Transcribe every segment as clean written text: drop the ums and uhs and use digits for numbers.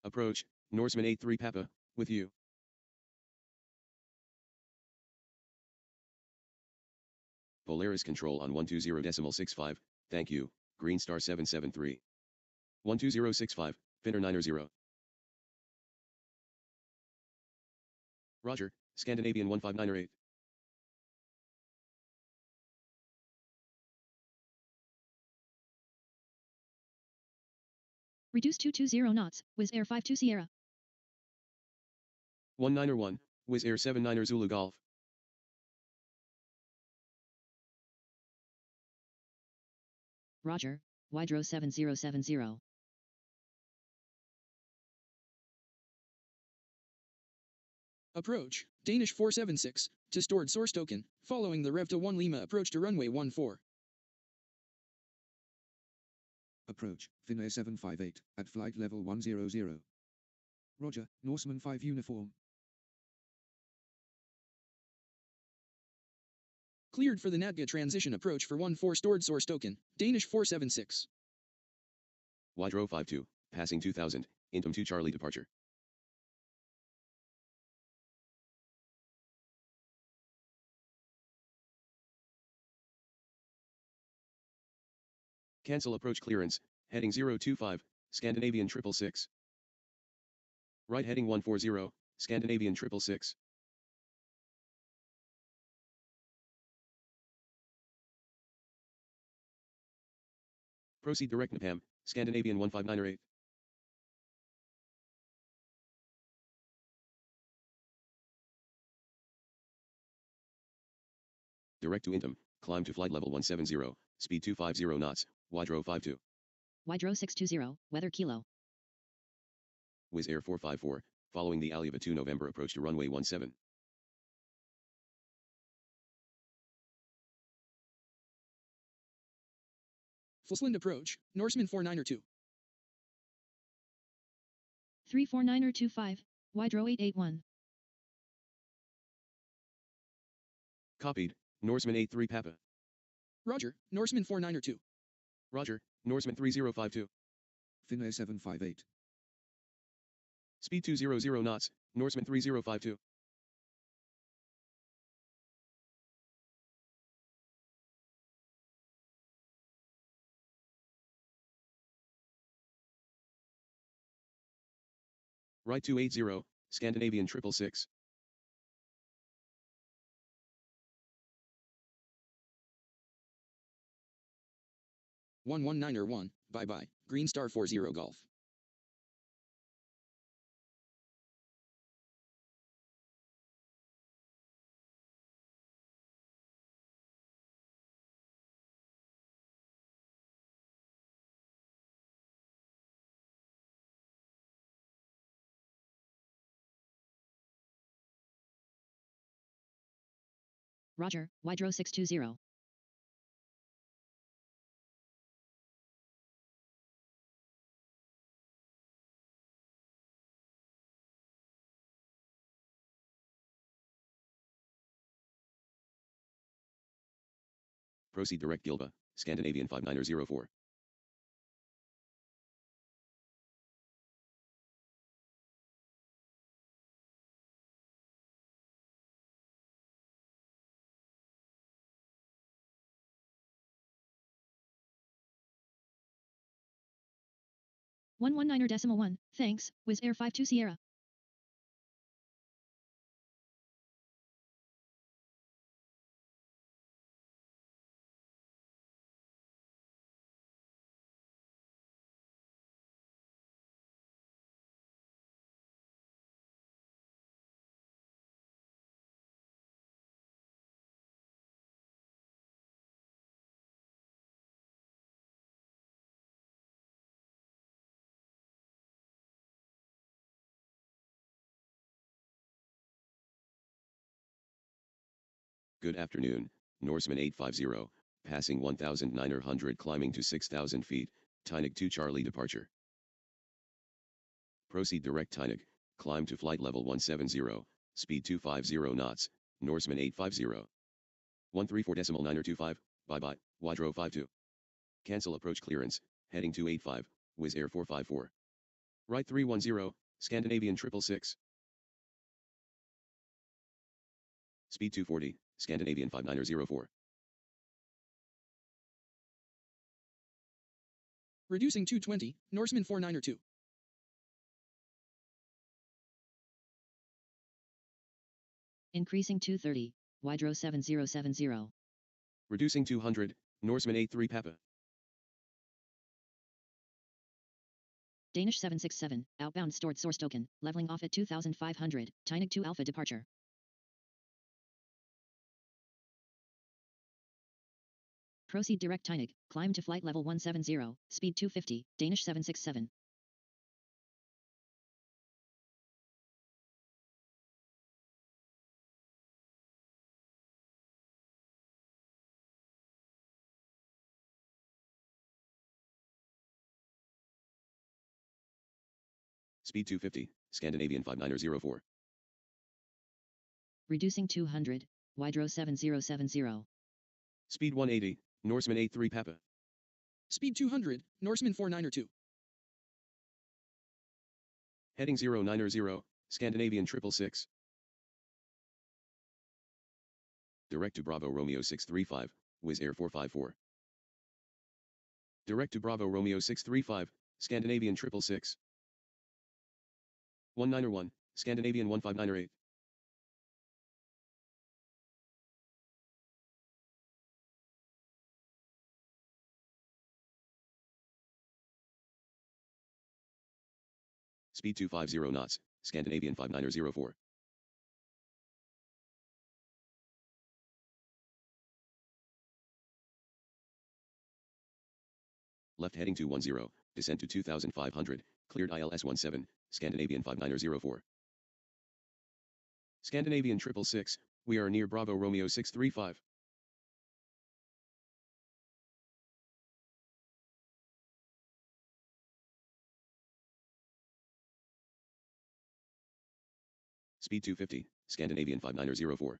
Approach, Norseman 83 Papa, with you. Polaris control on 120.65, thank you, Green Star 773. 12065, Finner 90. Roger, Scandinavian 15908. Reduce 220 knots, Wizz Air 52 Sierra. 191, Wizz Air 79 Zulu Golf. Roger, Wydro 7070. Approach, Danish 476, to stored source token, following the Rev to 1 Lima approach to runway 14. Approach, Finnair 758, at flight level 100. Roger, Norseman 5 uniform. Cleared for the NATGA transition approach for 14 stored source token, Danish 476. Wydro 52, passing 2000, Intom 2 Charlie departure. Cancel approach clearance, heading 025, Scandinavian 666. Right heading 140, Scandinavian 666. Proceed direct Nepam, Scandinavian 1598. Direct to Intom, climb to flight level 170, speed 250 knots, Wydro 52. Wydro 620, weather Kilo. Wizz Air 454, following the Aliava 2 November approach to runway 17. Flesland approach, Norseman 492. 349er25, Wydro 881. Copied, Norseman 83 Papa. Roger, Norseman 492. Roger, Norseman 3052. Finnair 758. Speed 200 knots, Norseman 3052. Right 280, Scandinavian 666. One 119er1, bye-bye, Green Star 40 Golf. Roger, Wydro 620. Proceed direct Gilba, Scandinavian 5904. One 119er.1, thanks, Wizz Air 52 Sierra. Good afternoon, Norseman 850, passing 1,900 climbing to 6,000 feet, Tynig 2 Charlie departure. Proceed direct Tynig, climb to flight level 170, speed 250 knots, Norseman 850. 134.925, bye-bye, Wydro 52. Cancel approach clearance, heading 285, Wizz Air 454. Right 310, Scandinavian 666. Speed 240, Scandinavian 5904. Reducing 220, Norseman 4902. Increasing 230, Wydro 7070. Reducing 200, Norseman 83 Papa. Danish 767, outbound stored source token, leveling off at 2500, Tynig 2 Alpha departure. Proceed direct Tynig, climb to flight level 170, speed 250, Danish 767. Speed 250, Scandinavian 5904. Reducing 200, Wydro 7070. Speed 180, Norseman 83 Papa. Speed 200, Norseman 4902. Heading 0900, Scandinavian 666. Direct to Bravo Romeo 635, Wizz Air 454. Direct to Bravo Romeo 635, Scandinavian 666. 191, Scandinavian 1598. Speed 250 knots, Scandinavian 5904. Left heading 210, descent to 2500, cleared ILS 17, Scandinavian 5904. Scandinavian 666, we are near Bravo Romeo 635. Speed 250, Scandinavian 5904.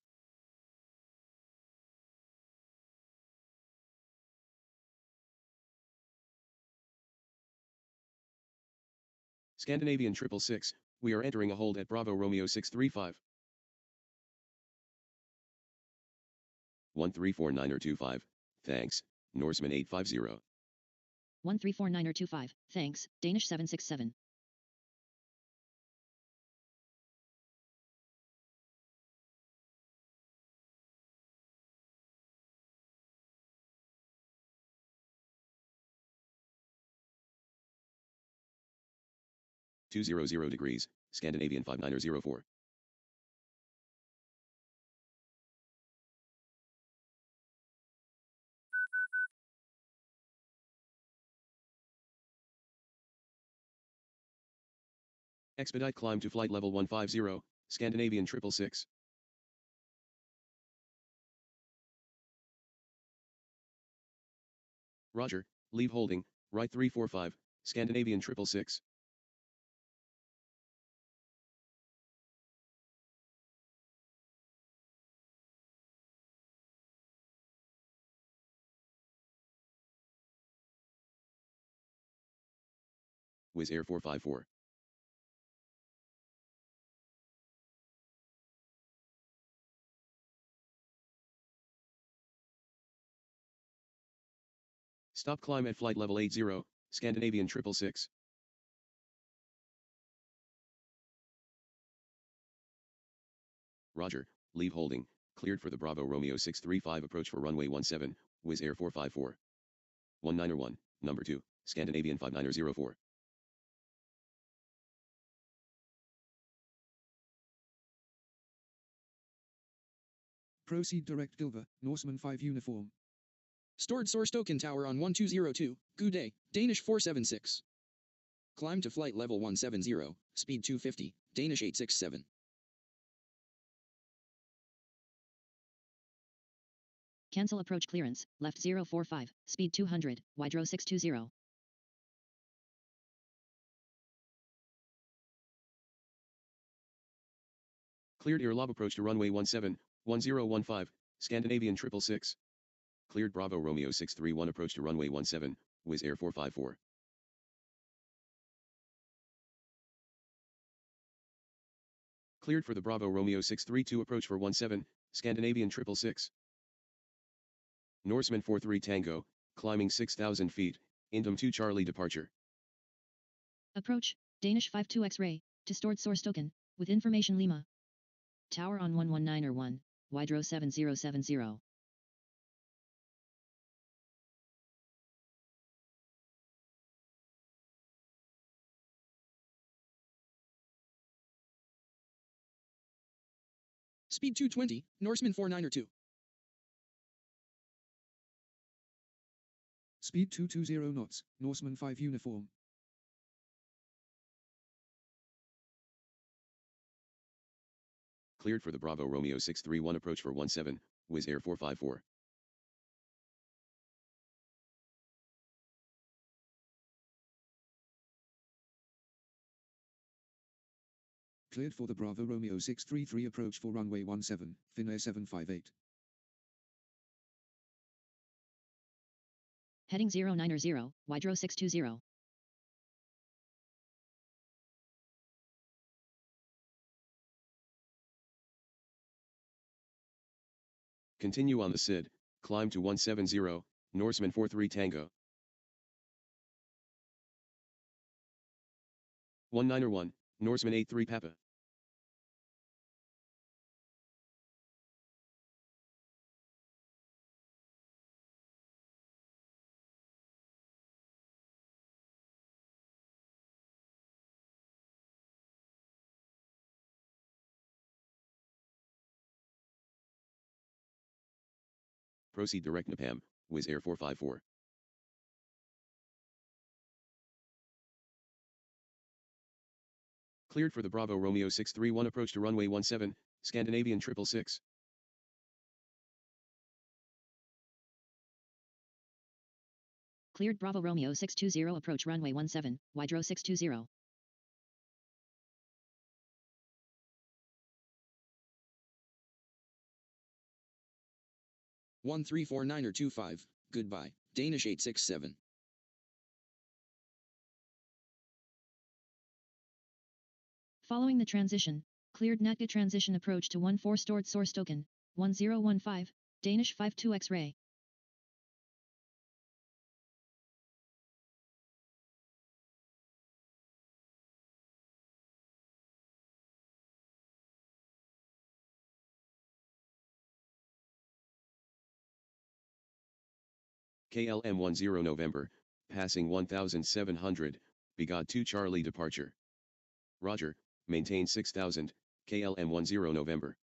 Scandinavian 666, we are entering a hold at Bravo Romeo 635. 134925, thanks, Norseman 850. 134925, thanks, Danish 767. degrees, Scandinavian 5904. Expedite climb to flight level 150, Scandinavian 666. Roger, leave holding, right 345, Scandinavian 666. Wizz Air 454. Stop climb at flight level 80, Scandinavian 666. Roger, leave holding, cleared for the Bravo Romeo 635 approach for runway 17, Wizz Air 454. 191, number 2, Scandinavian 5904. Proceed direct Dilver, Norseman 5 uniform. Stored source token tower on 1202, good day, Danish 476. Climb to flight level 170, speed 250, Danish 867. Cancel approach clearance, left 045, speed 200, Wydro 620. Cleared airlob approach to runway 17, 1015, Scandinavian 666. Cleared Bravo Romeo 631 approach to runway 17, Wizz Air 454. Cleared for the Bravo Romeo 632 approach for 17, Scandinavian 666. Norseman 43 Tango, climbing 6,000 feet, Indom 2 Charlie departure. Approach, Danish 52 X-ray, to stored source token, with information Lima. Tower on 119 Wydro 7070. Speed 220, Norseman 492. Speed 220 knots, Norseman 5 uniform. Cleared for the Bravo Romeo 631 approach for 17, Wizz Air 454. Cleared for the Bravo Romeo 633 approach for runway 17, Finnair 758. Heading 090, Wydro 620. Continue on the SID, climb to 170, Norseman 43 Tango. 191, Norseman 83 Papa. Proceed direct Nepam, Wizz Air 454. Cleared for the Bravo Romeo 631 approach to runway 17, Scandinavian 666. Cleared Bravo Romeo 620 approach runway 17, Wydro 620. One 349er25, goodbye, Danish 867. Following the transition, cleared NATGA transition approach to 14 stored source token, 1015, Danish 52 X-ray. KLM 10 November, passing 1700, Begod 2 Charlie departure. Roger, maintain 6000, KLM 10 November.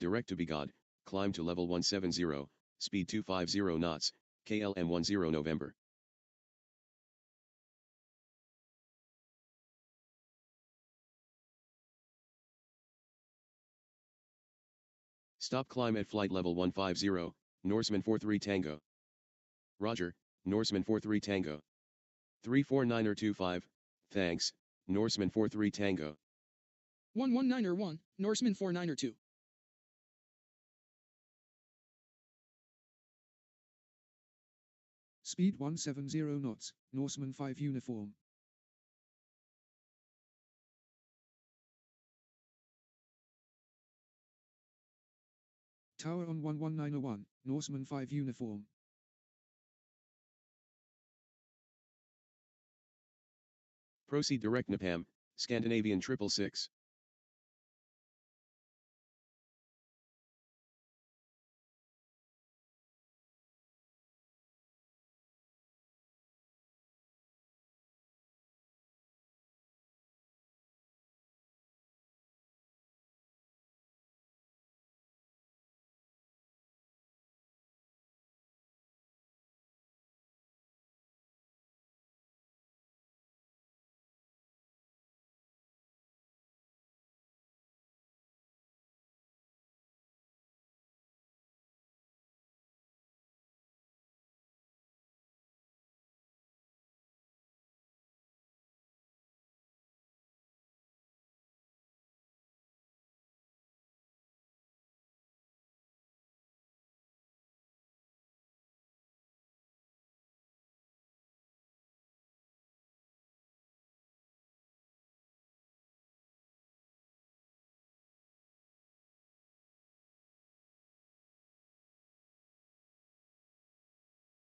Direct to Begod, climb to level 170, speed 250 knots, KLM 10 November. Stop climb at flight level 150, Norseman 43 Tango. Roger, Norseman 43 Tango. 349er25, thanks, Norseman 43 Tango. 119er1, Norseman 492. Speed 170 knots, Norseman 5 uniform. Tower on 11901, Norseman 5 uniform. Proceed direct Nepam, Scandinavian 666.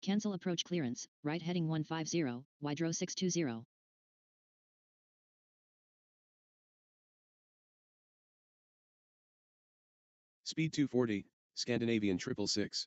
Cancel approach clearance, right heading 150, Wydro 620. Speed 240, Scandinavian 666.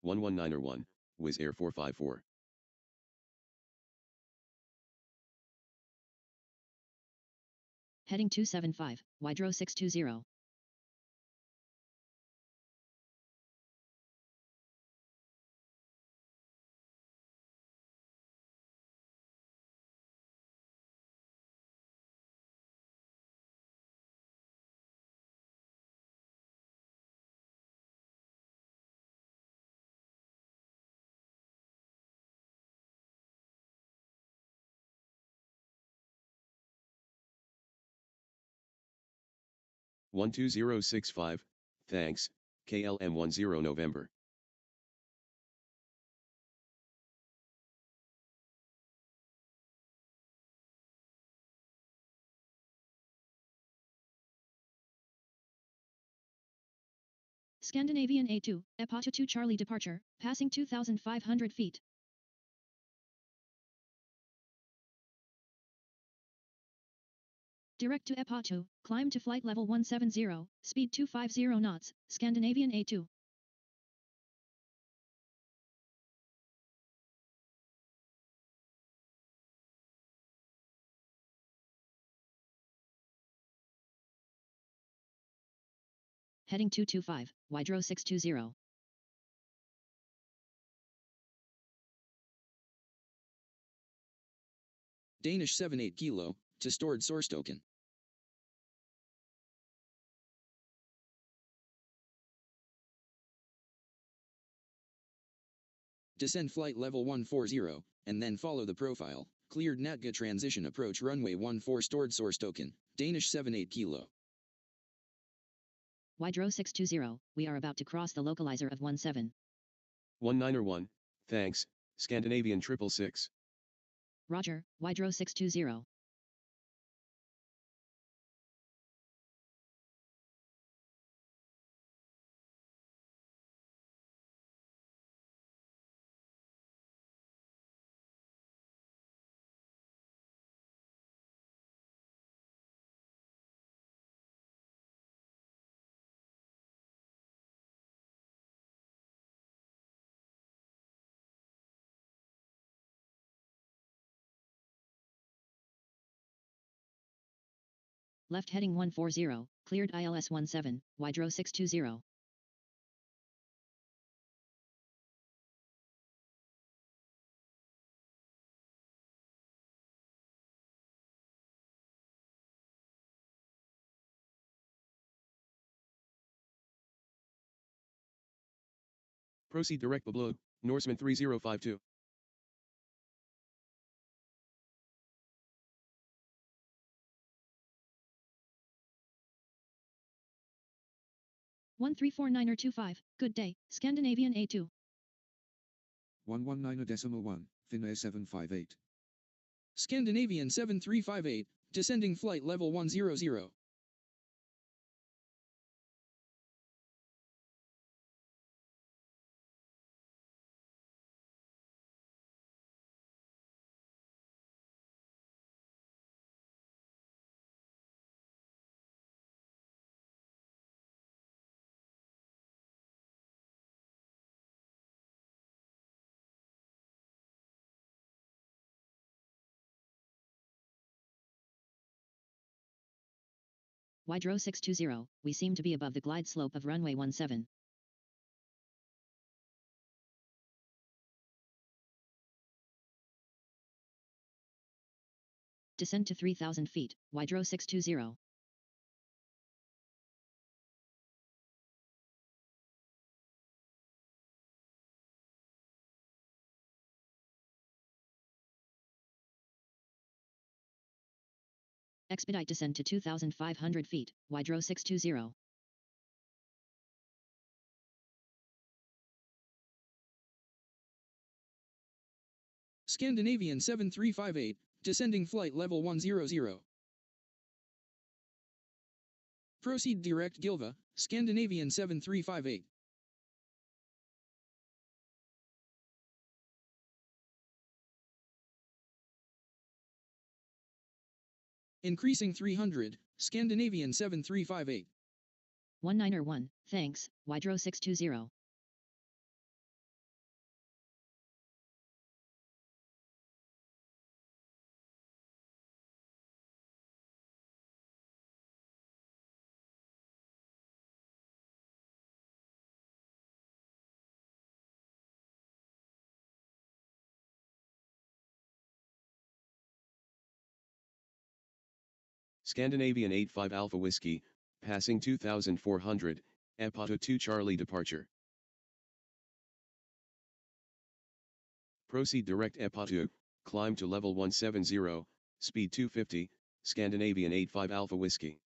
One 119er 1, Wizz Air 454. Heading 275, Wydro 620. One 2065, thanks, KLM 10 November. Scandinavian A2, Epata 2 Charlie departure, passing 2,500 feet. Direct to Epata, climb to flight level 170, speed 250 knots, Scandinavian A2. Heading 225, Wydro 620. Danish 78 kilo, to stored source token. Descend flight level 140, and then follow the profile. Cleared Natga transition approach runway 14 stored source token, Danish 78 kilo. Wydro 620, we are about to cross the localizer of 17. 19er 1, thanks, Scandinavian 666. Roger, Wydro 620. Left heading 140, cleared ILS 17, Wydro 620. Proceed direct below, Norseman 3052. One 349er 25, good day, Scandinavian A2. 119.1, Finnair 758. Scandinavian 7358, descending flight level 100. Wydro 620, we seem to be above the glide slope of runway 17. descend to 3,000 feet, Wydro 620. Expedite descend to 2,500 feet, Wydro 620. Scandinavian 7358, descending flight level 100. Proceed direct Gilva, Scandinavian 7358. Increasing 300, Scandinavian 7358. 19 thanks, Wydro 620. Scandinavian 85 Alpha Whiskey, passing 2400, Epato 2 Charlie departure. Proceed direct Epato, climb to level 170, speed 250, Scandinavian 85 Alpha Whiskey.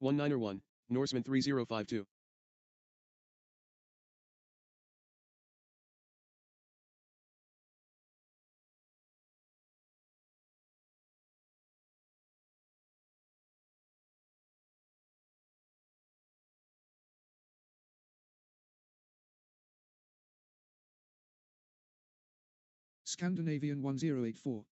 One niner 1, Norseman 3052. Scandinavian 1084.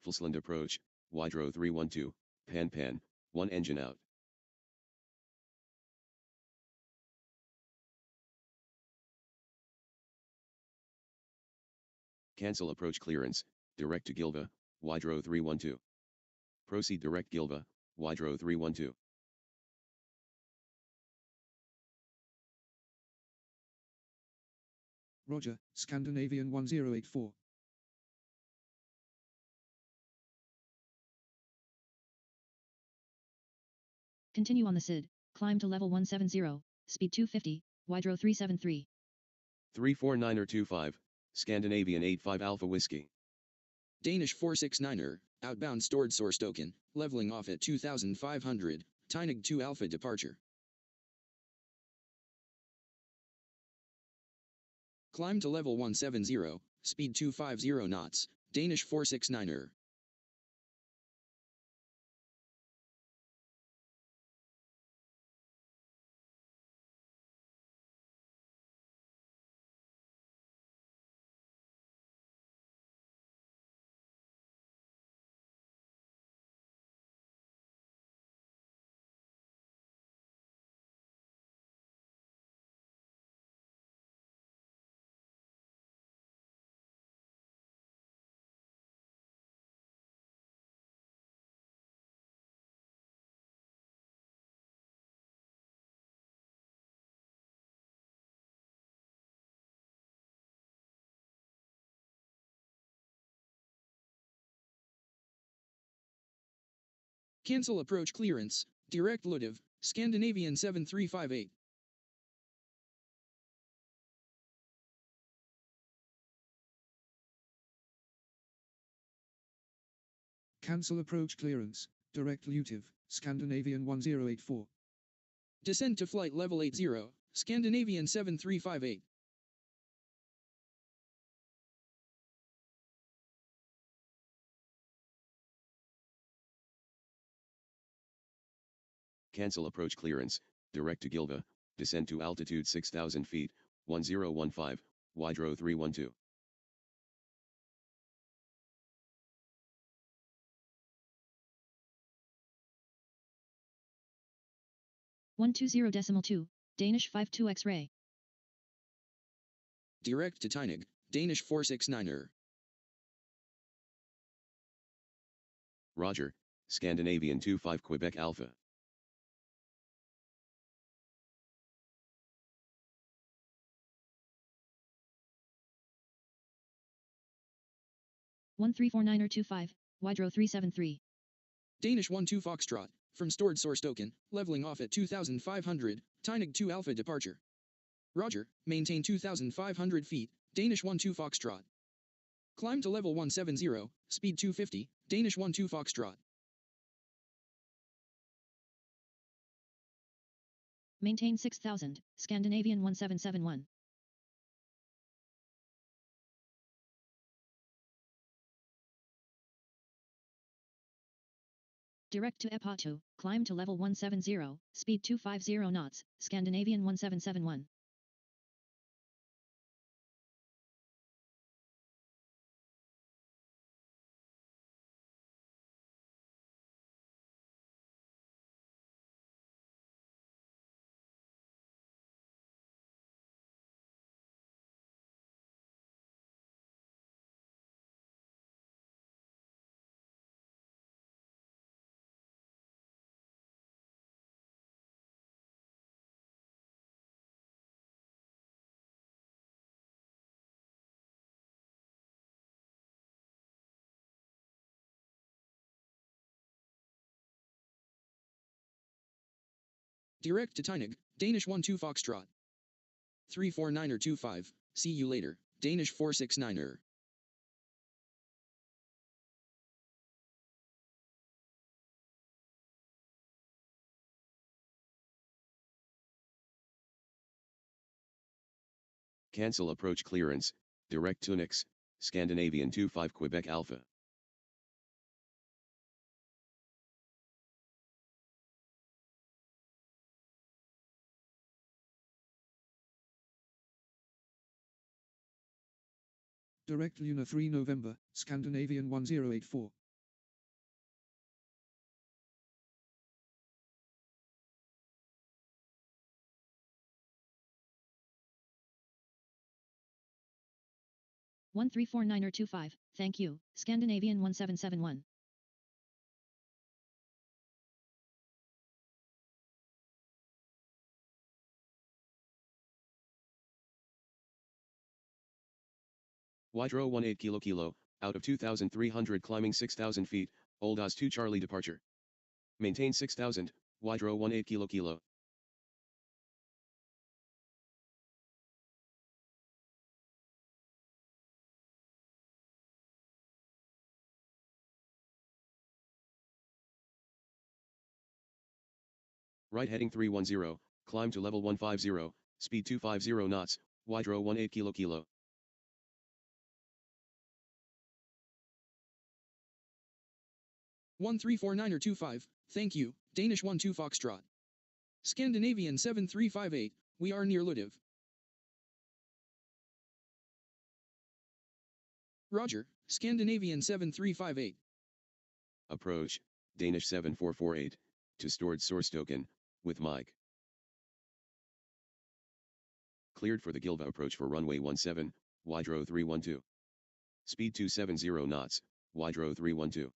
Flesland approach, Wydro 312, Pan, 1 engine out. Cancel approach clearance, direct to Gilva, Wydro 312. Proceed direct Gilva, Wydro 312. Roger, Scandinavian 1084. Continue on the SID, climb to level 170, speed 250, Wydro 373. 349er25, Scandinavian 85 Alpha Whiskey. Danish 469er, outbound stored source token, leveling off at 2500, Teinig 2 Alpha departure. Climb to level 170, speed 250 knots, Danish 469er. Cancel approach clearance. Direct Ludiv. Scandinavian 7358. Cancel approach clearance. Direct Lutiv. Scandinavian 1084. Descend to flight level 80. Scandinavian 7358. Cancel approach clearance, direct to Gilva, descend to altitude 6,000 feet, 1015, Wydro 312. One two zero decimal two, Danish 52 X-ray. Direct to Tynig. Danish 469er. Roger, Scandinavian 25 Quebec Alpha. One three four niner 25, Wydro 373. Danish 12 Foxtrot. From stored source token, leveling off at 2500, Tynig 2 Alpha departure. Roger, maintain 2500 feet, Danish 12 Foxtrot. Climb to level 170, speed 250, Danish 12 Foxtrot. Maintain 6000, Scandinavian 1771. Direct to Epato, climb to level 170, speed 250 knots, Scandinavian 1771. Direct to Tynig, Danish 12 Foxtrot. 349er 25, see you later, Danish 469er. Cancel approach clearance, direct to Nix, Scandinavian 25 Quebec Alpha. Direct Luna 3 November, Scandinavian 1084. One three four niner 25, thank you, Scandinavian 1771. Wydro 18 kilo, out of 2,300 climbing 6,000 feet, Old Oz 2 Charlie departure. Maintain 6,000, Wydro 18 kilo. Right heading 310, climb to level 150, speed 250 knots, Wydro 18 kilo. One 349er 25, thank you, Danish 12 Foxtrot. Scandinavian 7358, we are near Ludiv. Roger, Scandinavian 7358. Approach, Danish 7448, to stored source token, with Mike. Cleared for the Gilva approach for runway 17, Wydro 312. Speed 270 knots, Wydro 312.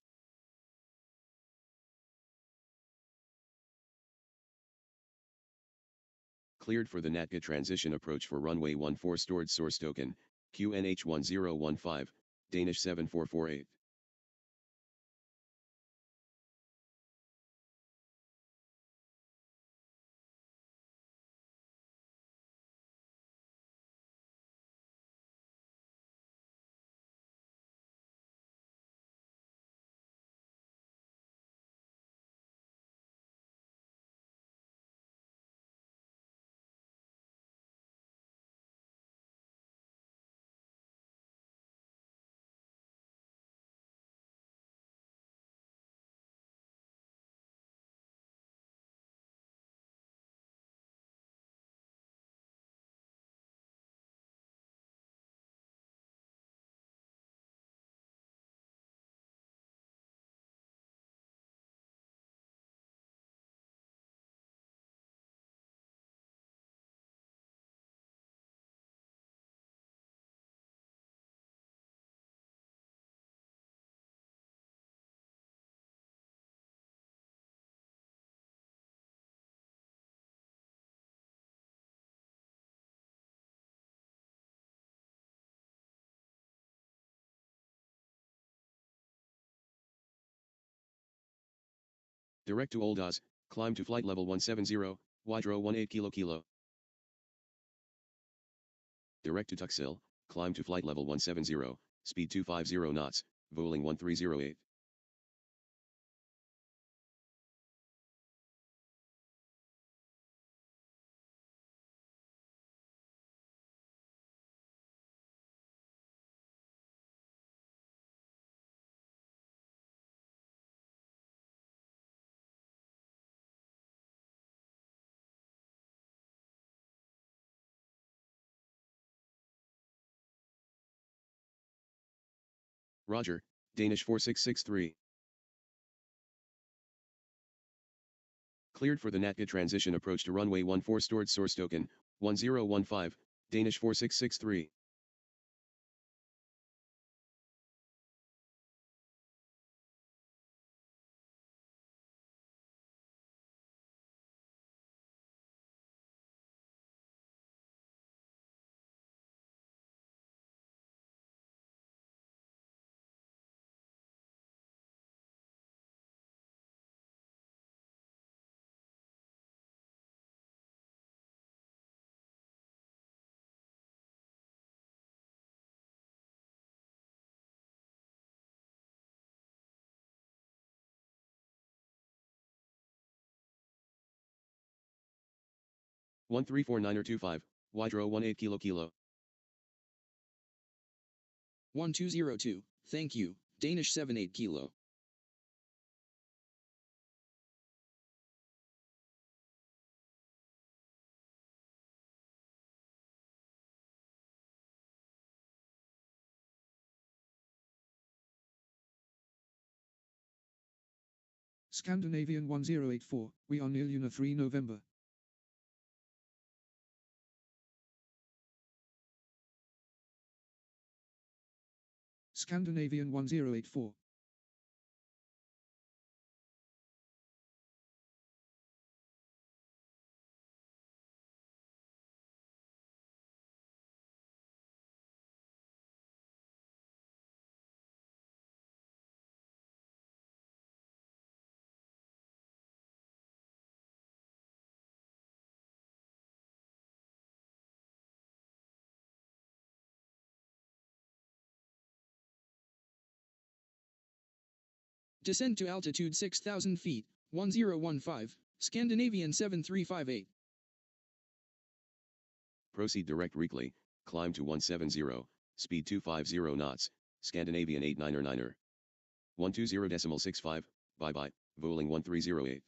Cleared for the NATGA transition approach for runway 14 stored source token, QNH 1015, Danish 7448. Direct to Old Oz, climb to flight level 170, Hydro 18 kilo. Direct to Tuxil, climb to flight level 170, speed 250 knots, voling 1308. Roger, Danish 4663. Cleared for the NATCA transition approach to runway 14 stored source token, 1015, Danish 4663. One 349er 25, Hydro 18 kilo. 1202, thank you, Danish 78 kilo. Scandinavian 1084, we are near Luna 3 November. Scandinavian 1084. Descend to altitude 6,000 feet, 1015, Scandinavian 7358. Proceed direct weekly, climb to 170, speed 250 knots, Scandinavian 89er. 120.65, bye-bye, voling 1308.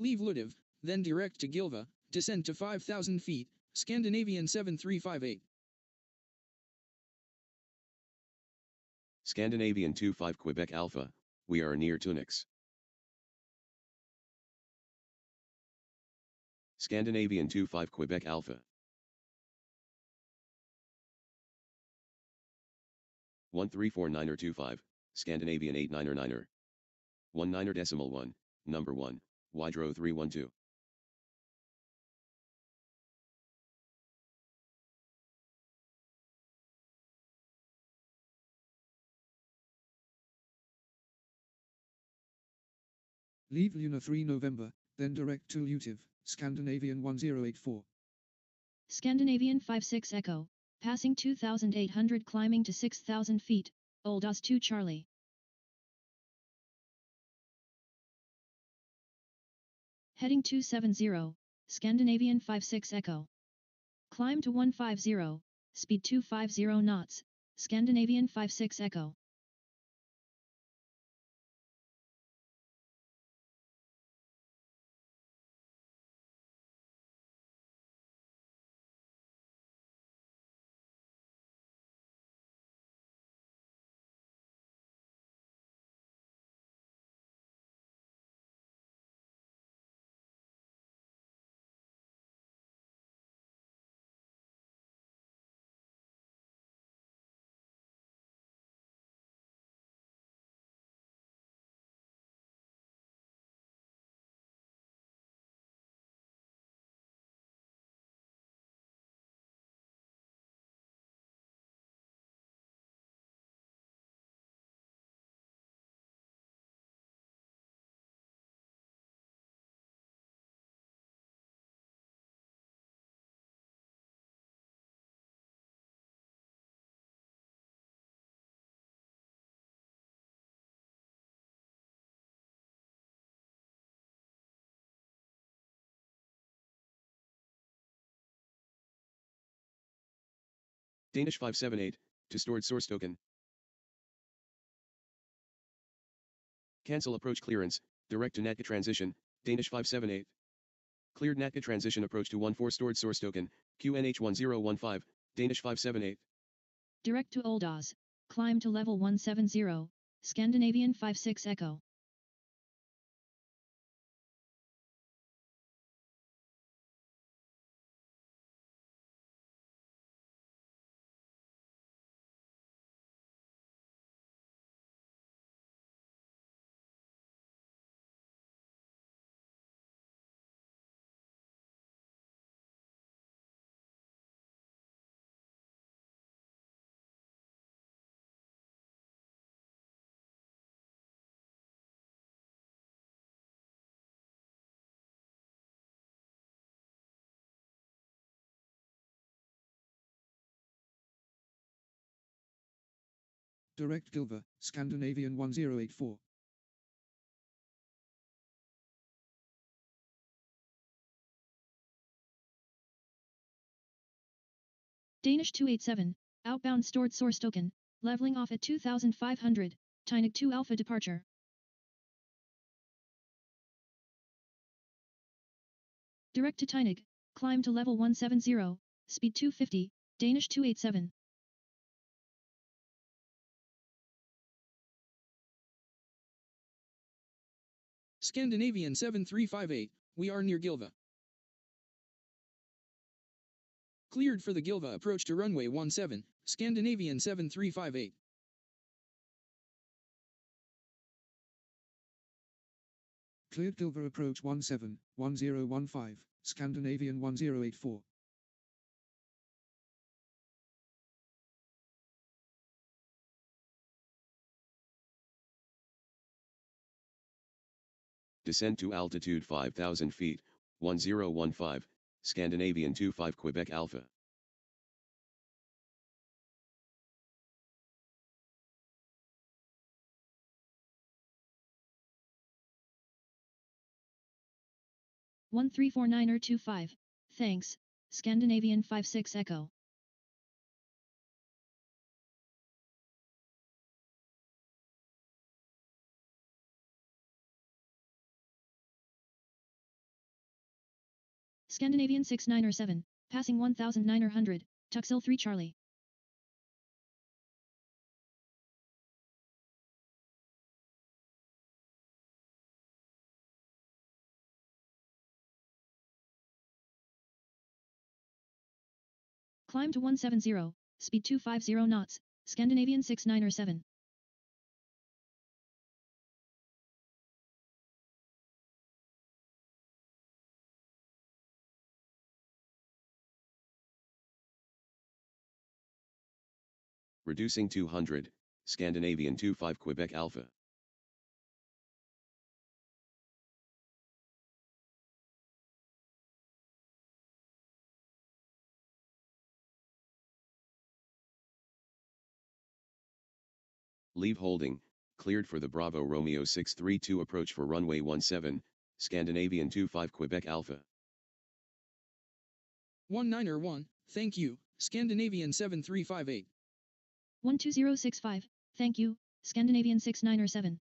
Leave Ludiv, then direct to Gilva, descend to 5,000 feet, Scandinavian 7358. Scandinavian 25 Quebec Alpha, We are near Tunix. Scandinavian 25 Quebec Alpha. 1349er25, Scandinavian 89er9er. 19er.1, number 1, Wydro 312. Leave Luna 3 November, then direct to Lutiv, Scandinavian 1084. Scandinavian 56 Echo, passing 2,800 climbing to 6,000 feet, Oldas 2 Charlie. Heading 270, Scandinavian 56 Echo. Climb to 150, speed 250 knots, Scandinavian 56 Echo. Danish 578, to stored source token. Cancel approach clearance, direct to NATCA transition, Danish 578. Cleared NATCA transition approach to 14 stored source token, QNH 1015, Danish 578. Direct to Oldas, climb to level 170, Scandinavian 56 Echo. Direct Gilva, Scandinavian 1084. Danish 287, outbound stored source token, leveling off at 2,500, Tynig 2 Alpha departure. Direct to Tynig, climb to level 170, speed 250, Danish 287. Scandinavian 7358, we are near Gilva. Cleared for the Gilva approach to runway 17, Scandinavian 7358. Cleared Gilva approach 171015, Scandinavian 1084. Descend to altitude 5,000 feet, 1015, Scandinavian 25 Quebec Alpha. One 349er25, thanks, Scandinavian 56 Echo. Scandinavian 69er7, passing 1,900, Tuxil 3 Charlie. Climb to 170, speed 250 knots, Scandinavian 697. Reducing 200, Scandinavian 25 Quebec Alpha. Leave holding, cleared for the Bravo Romeo 632 approach for runway 17, Scandinavian 25 Quebec Alpha. 191, thank you, Scandinavian 7358. 12065, thank you, Scandinavian 697.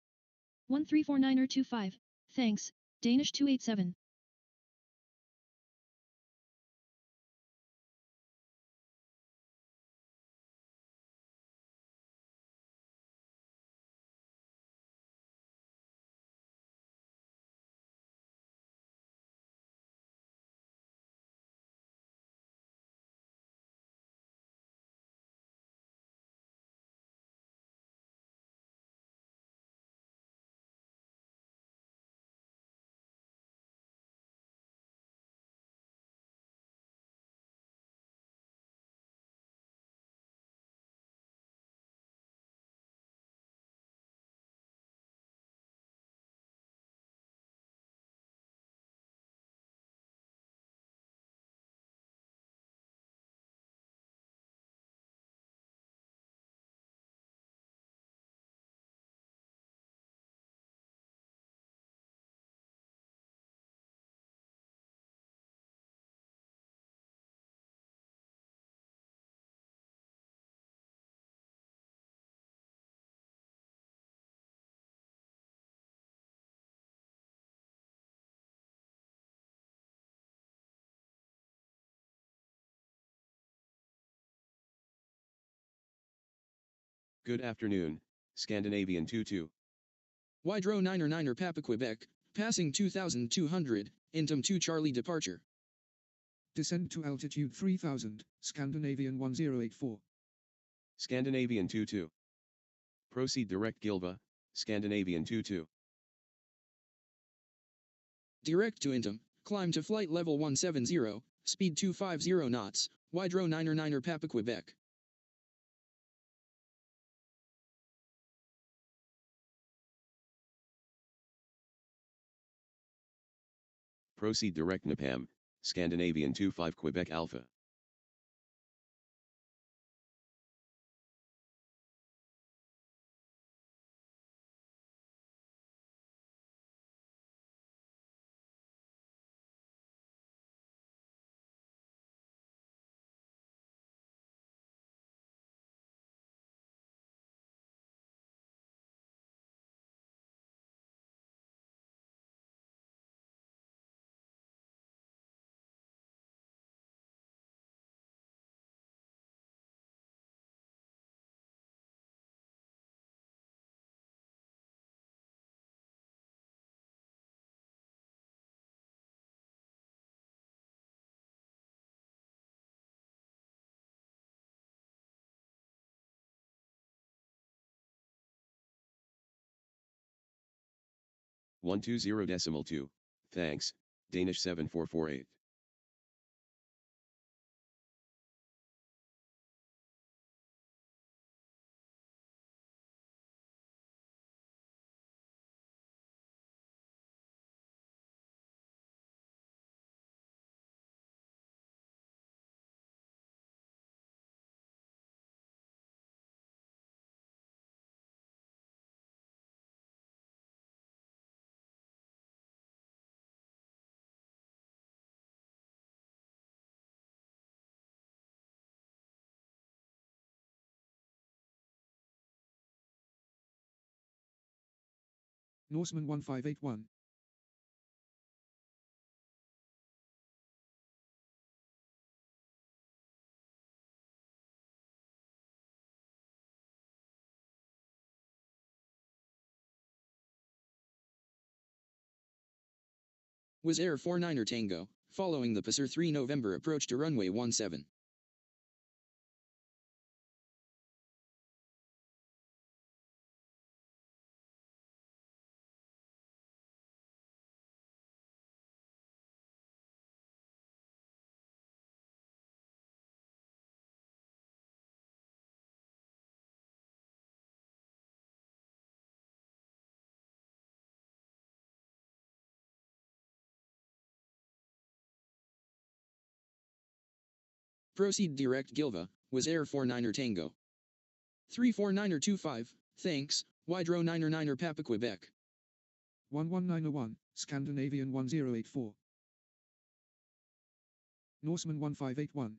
134925, thanks, Danish 287. Good afternoon, Scandinavian 22. Wydro 9er Papa Quebec, passing 2200, Intom 2 Charlie departure. Descend to altitude 3000, Scandinavian 1084. Scandinavian 22. Proceed direct Gilva, Scandinavian 22. Direct to Intom, climb to flight level 170, speed 250 knots, Wydro 9er Papa Quebec. Proceed direct Nepam, Scandinavian 25 Quebec Alpha. .2, thanks, Danish 7448. Norseman 1581. Was Air 49er Tango, following the Passer 3 November approach to runway 17. Proceed direct Gilva, was Air 49er Tango. 349er 25, thanks, Wydro 9er Papa Quebec. 11901, Scandinavian 1084. Norseman 1581.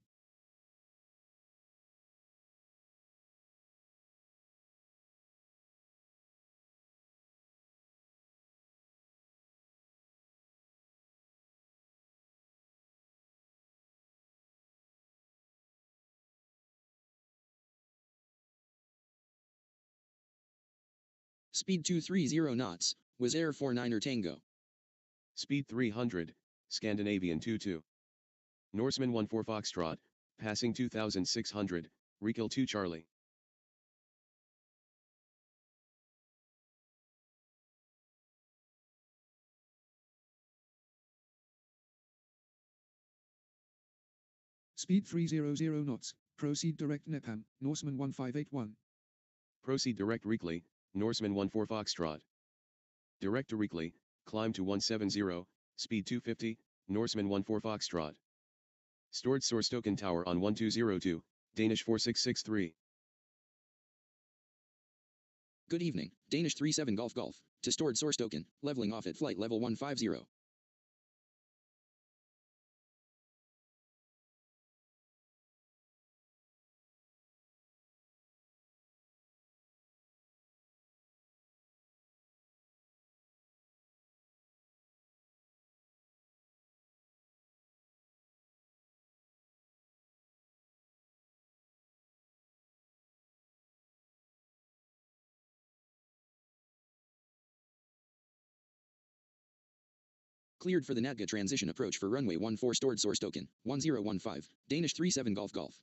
Speed 230 knots, was Air 49er Tango. Speed 300, Scandinavian 22. Norseman 14 Foxtrot, passing 2600, Rekill 2 Charlie. Speed 300 knots, proceed direct Nepham, Norseman 1581. Proceed direct Reekly, Norseman 14 Foxtrot. Direct to Reekly, climb to 170, speed 250, Norseman 14 Foxtrot. Stored source token tower on 1202, Danish 4663. Good evening, Danish 37 Golf Golf, to stored source token, leveling off at flight level 150. Cleared for the NATGA transition approach for runway 14 stored source token, 1015, Danish 37 Golf Golf.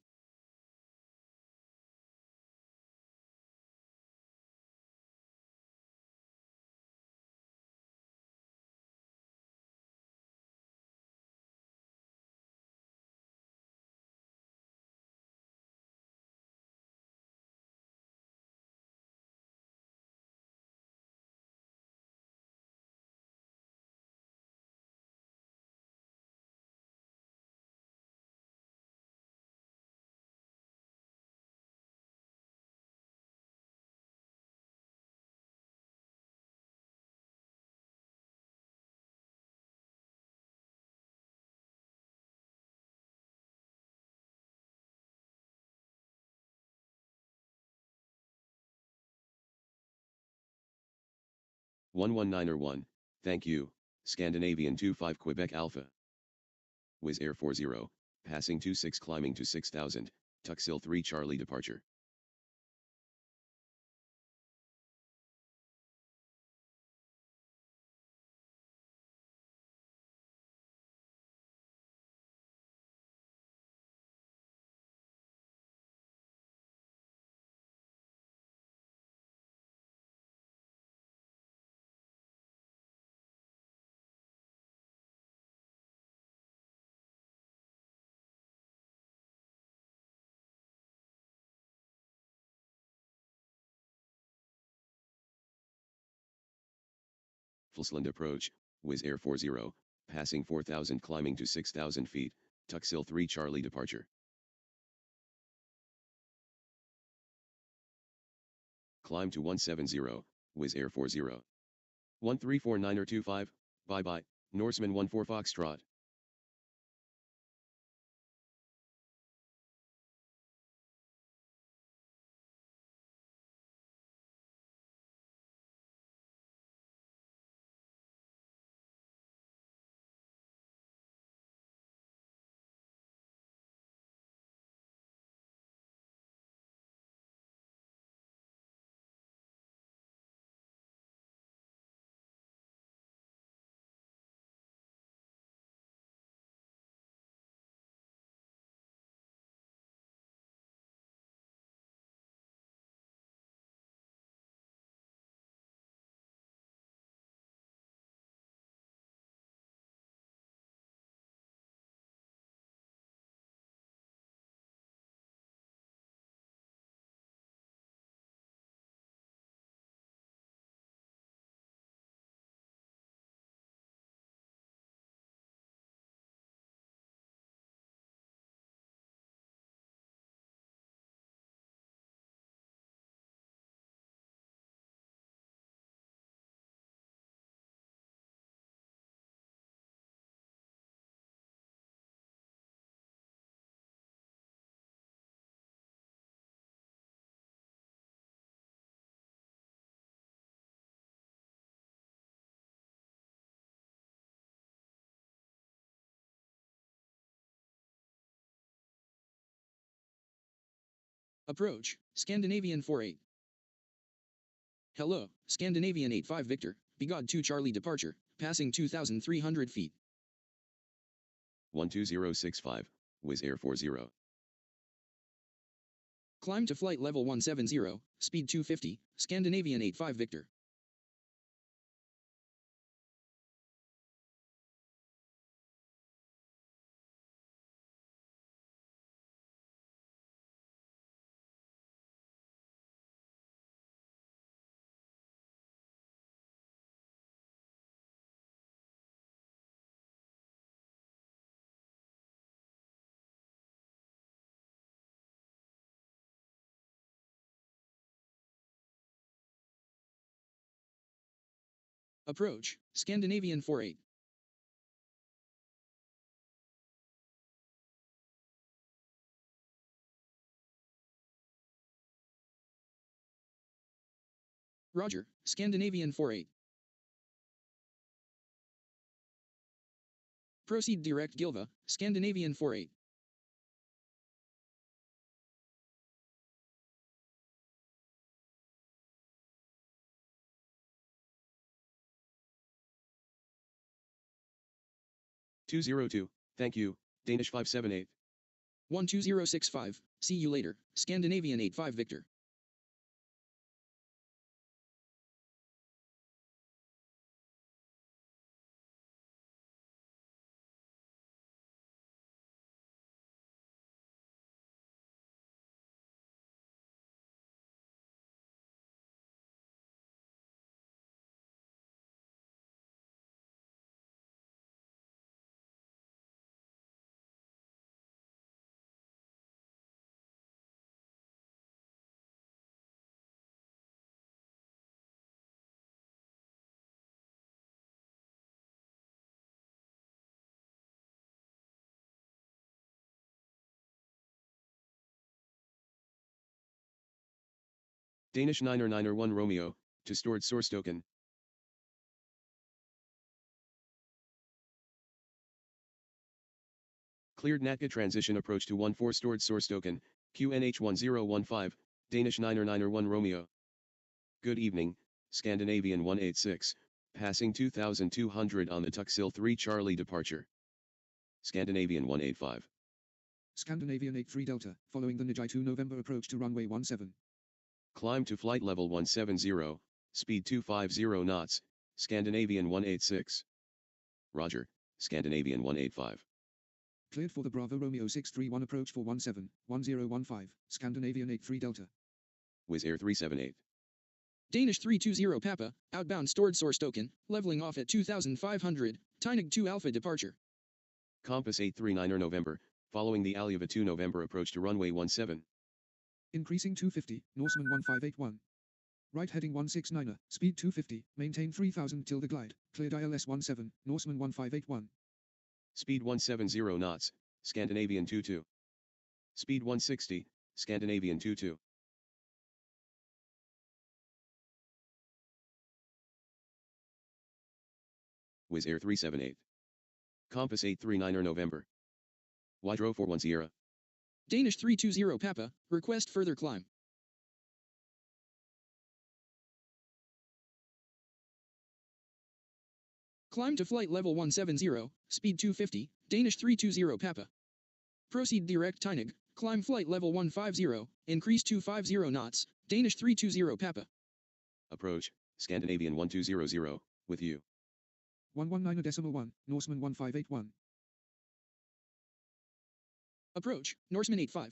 One 119er1, thank you, Scandinavian 25 Quebec Alpha. Wizz Air 40, passing 26 climbing to 6000, Tuxil 3 Charlie departure. Flesland approach, Wizz Air 40, passing 4000 climbing to 6000 feet, Tuxil 3 Charlie departure. Climb to 170, Wizz Air 40. 1349er 25, bye bye, Norseman 14 Foxtrot. Approach, Scandinavian 48. Hello, Scandinavian 85 Victor, Begod 2 Charlie departure, passing 2,300 feet. 12065, Wizz Air 40. Climb to flight level 170, speed 250, Scandinavian 85 Victor. Approach, Scandinavian 48. Roger, Scandinavian 48. Proceed direct Gilva, Scandinavian 48. Two zero two. Thank you, Danish 578. 12065, see you later, Scandinavian 85 Victor. Danish 991 Romeo, to stored source token. Cleared NATCA transition approach to 14 stored source token, QNH1015, Danish 991 Romeo. Good evening, Scandinavian 186, passing 2200 on the Tuxil 3 Charlie departure. Scandinavian 185. Scandinavian 83 Delta, following the Nijai 2 November approach to runway 17. Climb to flight level 170, speed 250 knots, Scandinavian 186. Roger, Scandinavian 185. Cleared for the Bravo Romeo 631 approach for 171015, Scandinavian 83 Delta. Wizz Air 378. Danish 320 Papa, outbound stored source token, leveling off at 2,500, Tyneg 2 Alpha departure. Compass 839 November, following the Alyava 2 November approach to runway 17. Increasing 250, Norseman 1581. Right heading 169er, speed 250, maintain 3000 till the glide, cleared ILS 17, Norseman 1581. Speed 170 knots, Scandinavian 22. Speed 160, Scandinavian 22. Wizz Air 378. Compass 839 November. Wydro 41 Sierra. Danish 320 Papa, request further climb. Climb to flight level 170, speed 250, Danish 320 Papa. Proceed direct Tyneg, climb flight level 150, increase 250 knots, Danish 320 Papa. Approach, Scandinavian 1200, with you. 119.1, Norseman 1581. Approach, Norseman 85.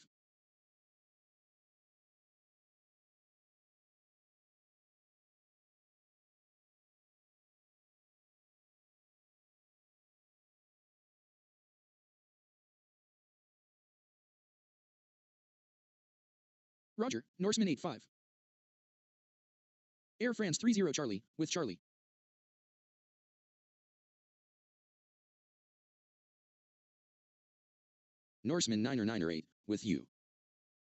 Roger, Norseman 85. Air France 30 Charlie, with Charlie. Norseman 998, with you.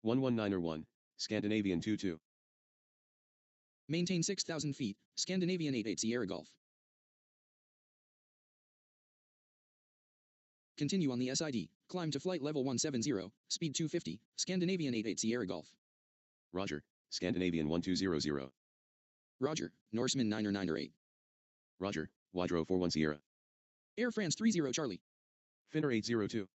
11901, Scandinavian 22. Maintain 6,000 feet, Scandinavian 88 Sierra Golf. Continue on the SID, climb to flight level 170, speed 250, Scandinavian 88 Sierra Golf. Roger, Scandinavian 1200. Roger, Norseman 9er Roger, Wydro 41 Sierra. Air France 30 Charlie. Finner 802.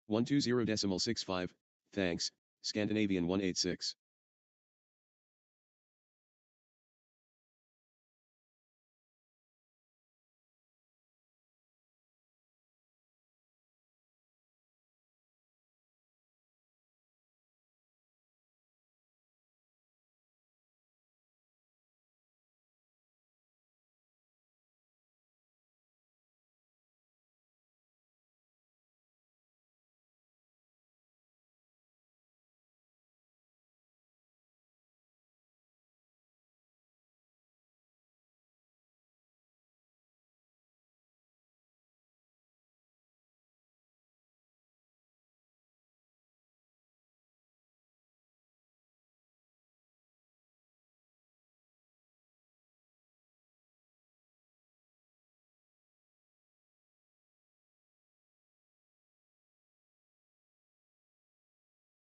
One two zero decimal 65, thanks, Scandinavian 186.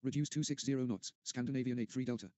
Reduce 260 knots, Scandinavian 83 Delta.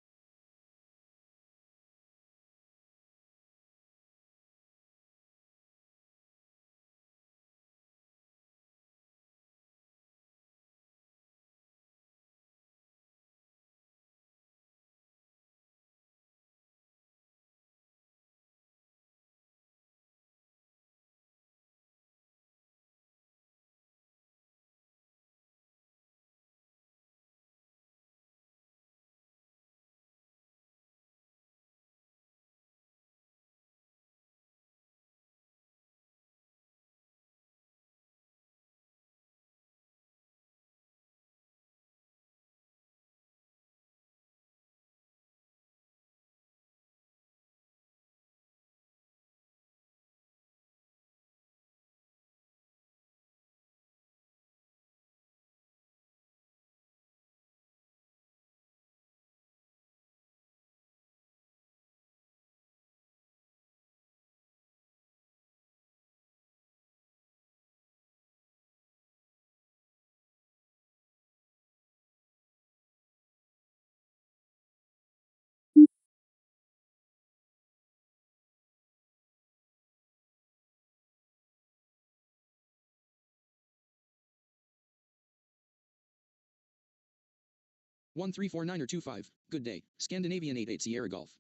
One three four niner 25. Good day, Scandinavian 88 Sierra Golf.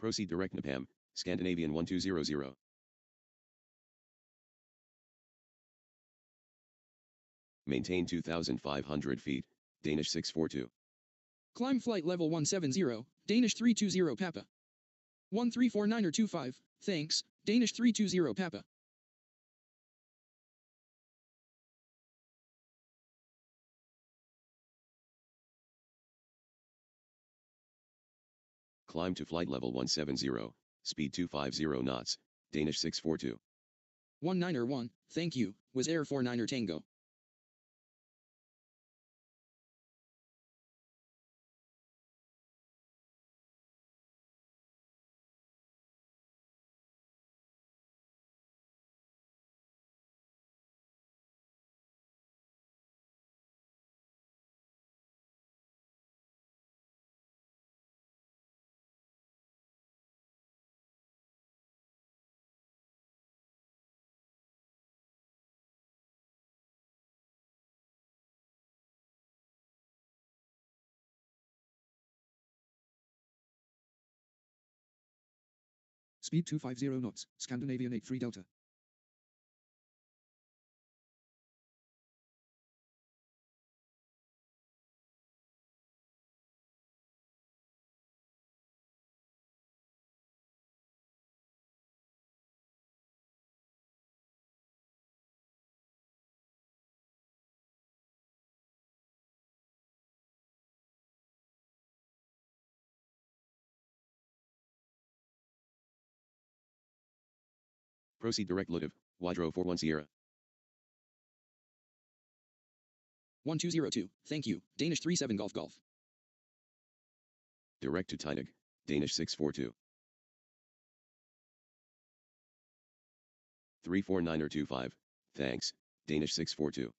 Proceed direct Nepam, Scandinavian 1200. Maintain 2,500 feet, Danish 642. Climb flight level 170, Danish 320 Papa. 1349er 25, thanks, Danish 320 Papa. Climb to flight level 170, speed 250 knots, Danish 642. 19er 1, thank you, was Air 49er Tango. Speed 250 knots, Scandinavian 83 Delta. Proceed direct Lotive, Wydro 41 Sierra. 1202, thank you, Danish 37 Golf Golf. Direct to Tynig, Danish 642. 349er25, thanks, Danish 642.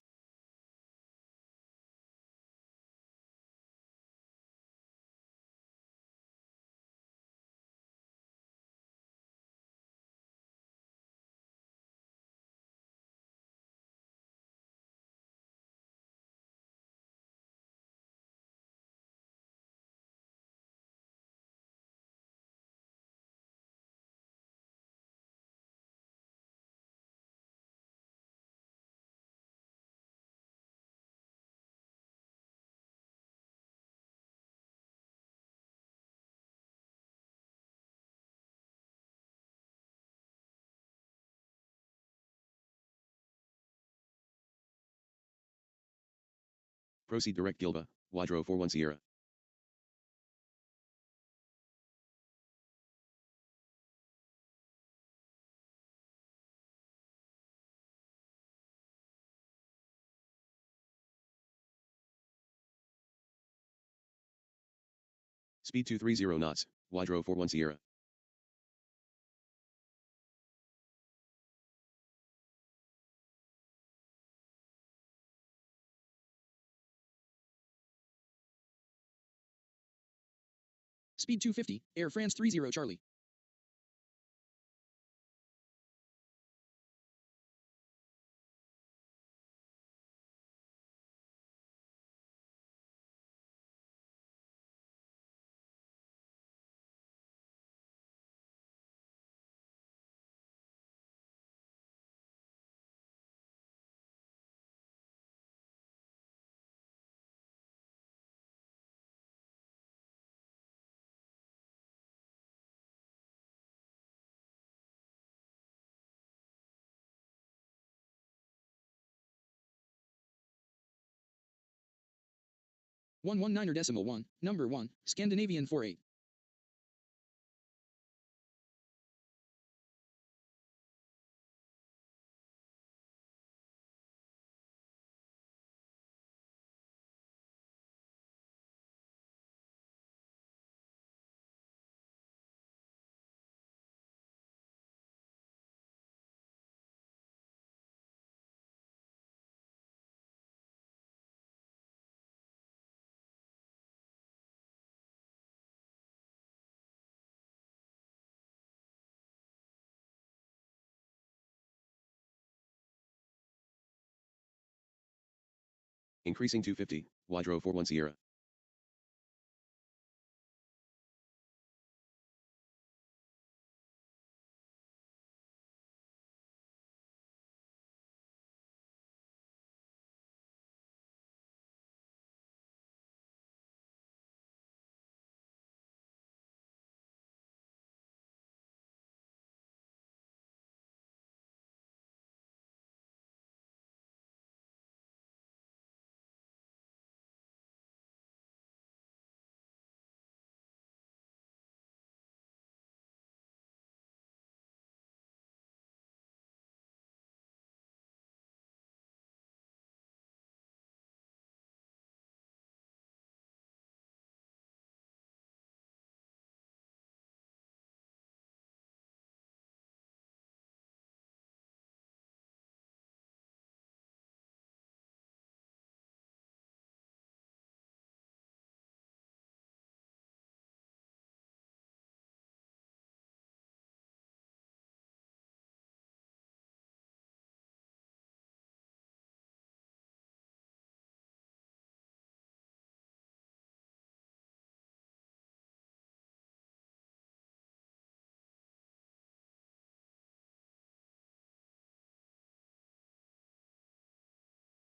Proceed direct Gilba, Wydro 41 Sierra. Speed 230 knots, Wydro 41 Sierra. Speed 250, Air France 30 Charlie. One 19er.1, number 1, Scandinavian 48. Increasing 250, Wydro 41 Sierra.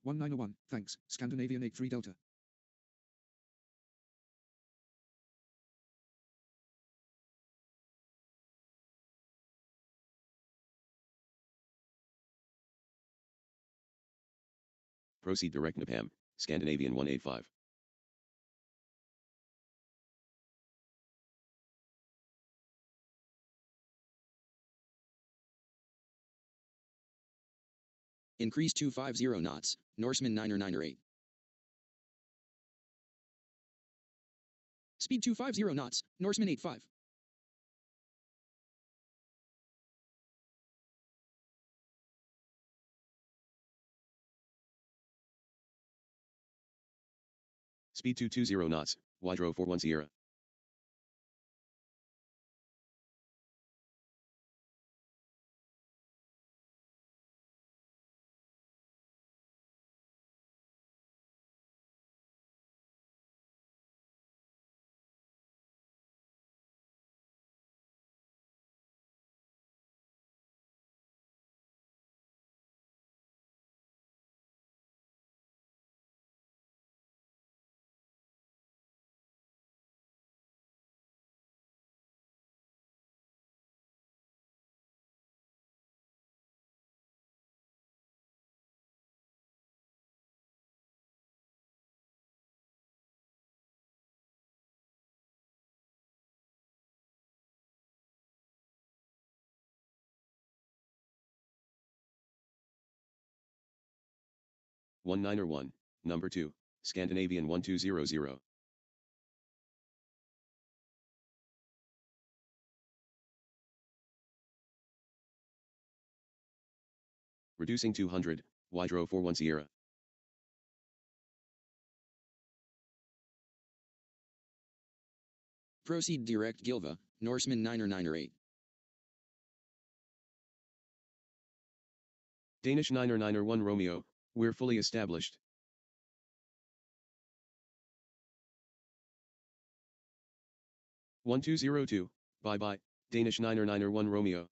One 901, thanks, Scandinavian 83 Delta. Proceed direct Nepam, Scandinavian 185. Increase 250 knots, Norseman 998. Speed 250 knots, Norseman 85. Speed 220 knots, Wydro 41 Sierra. One niner one, number 2, Scandinavian 1200. Reducing 200, Wydro 41 Sierra. Proceed direct Gilva, Norseman 998. Danish 991 Romeo, we're fully established. One 202, bye-bye, Danish 991 Romeo.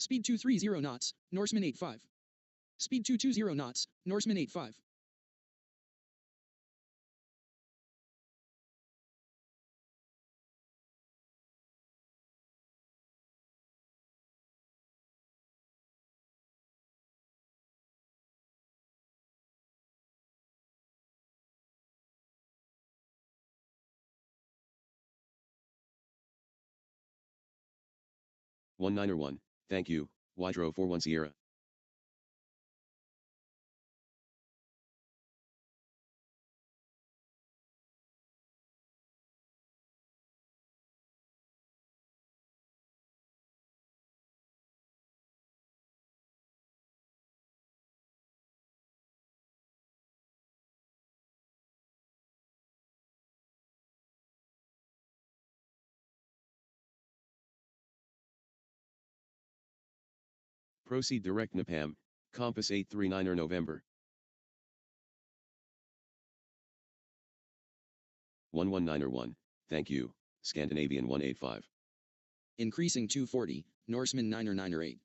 Speed 230 knots, Norseman 85. Speed 220 knots, Norseman 85. One niner one, thank you, Wydro 41 Sierra. Proceed direct Nepam, Compass 839er November. 11901, thank you, Scandinavian 185. Increasing 240, Norseman 998.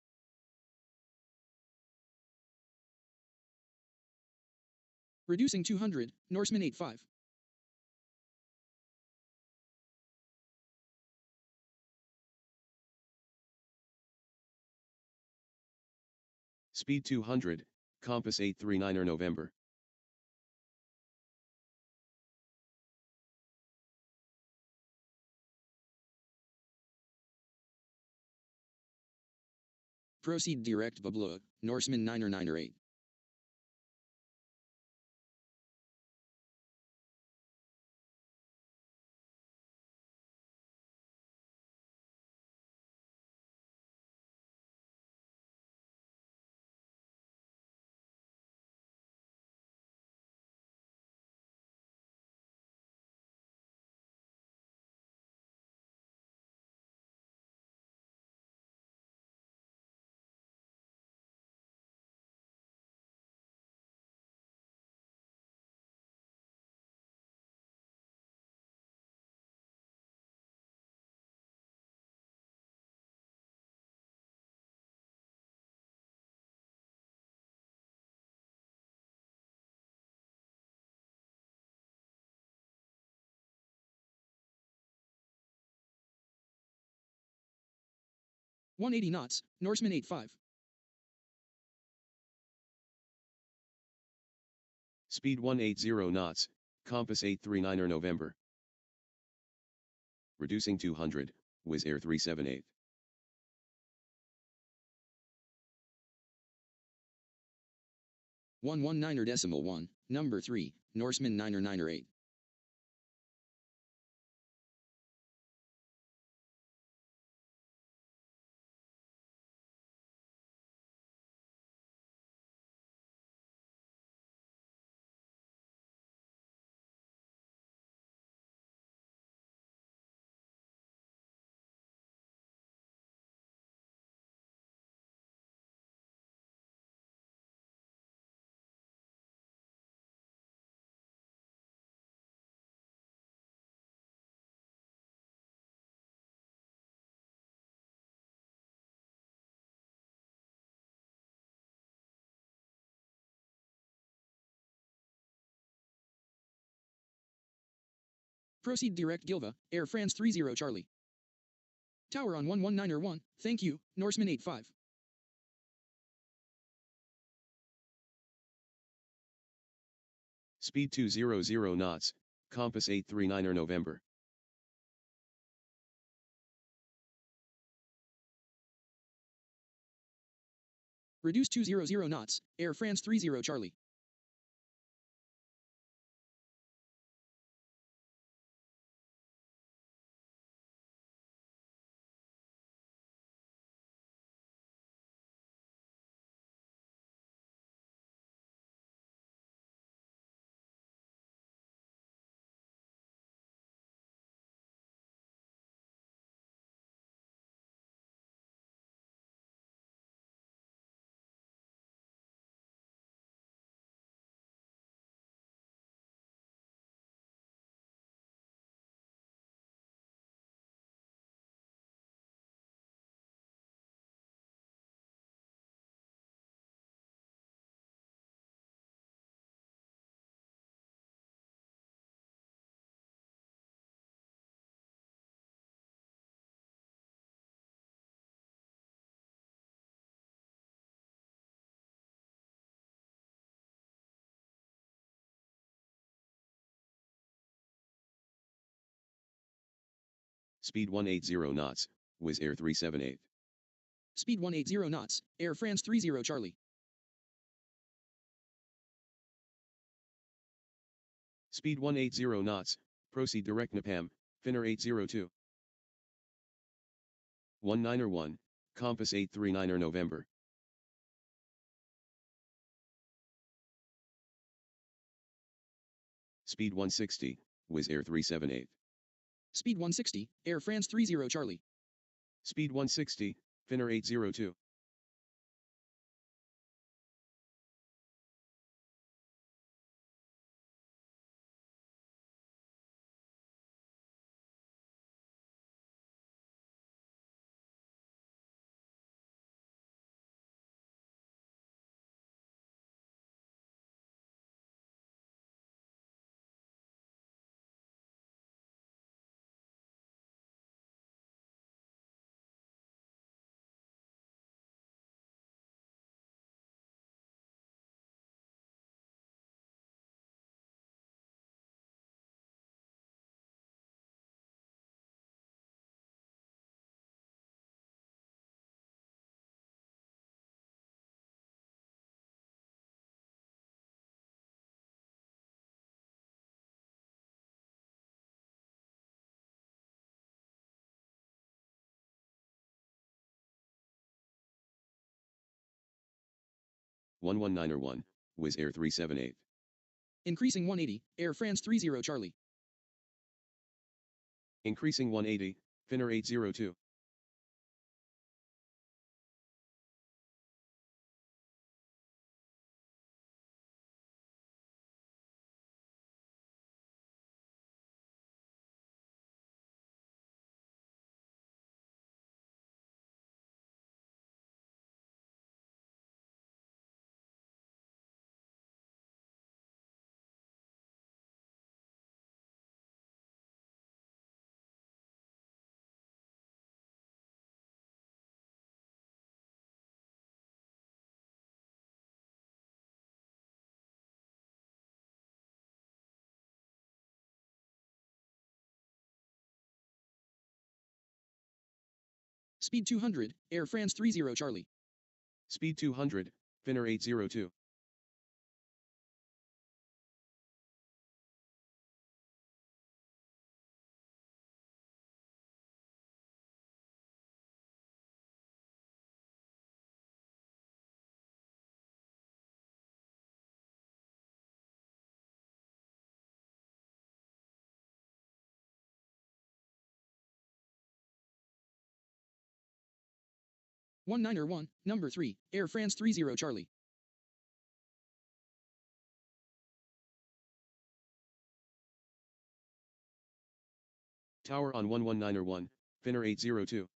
Reducing 200, Norseman 85. Speed 200, Compass 839er November. Proceed direct Bablu, Norseman 998. 180 knots, Norseman 85. Speed 180 knots, compass 839er November. Reducing 200, Wizz Air 378. One 1 number 3, Norseman 998. Proceed direct Gilva, Air France 30 Charlie. Tower on 119er1, thank you, Norseman 85. Speed 200 knots, compass 839er November. Reduce 200 knots, Air France 30 Charlie. Speed 180 knots, Wizz Air 378. Speed 180 knots, Air France 30 Charlie. Speed 180 knots, proceed direct Nepam, Finnair 802. 191, compass 839er November. Speed 160, Wizz Air 378. Speed 160, Air France 30 Charlie. Speed 160, Finnair 802. One 119er1, Wizz Air 378. Increasing 180, Air France 30 Charlie. Increasing 180, Finnair 802. Speed 200, Air France 30 Charlie. Speed 200, Finnair 802. One Niner 1, number 3, Air France 30 Charlie. Tower on 119er 1, Finnair 802.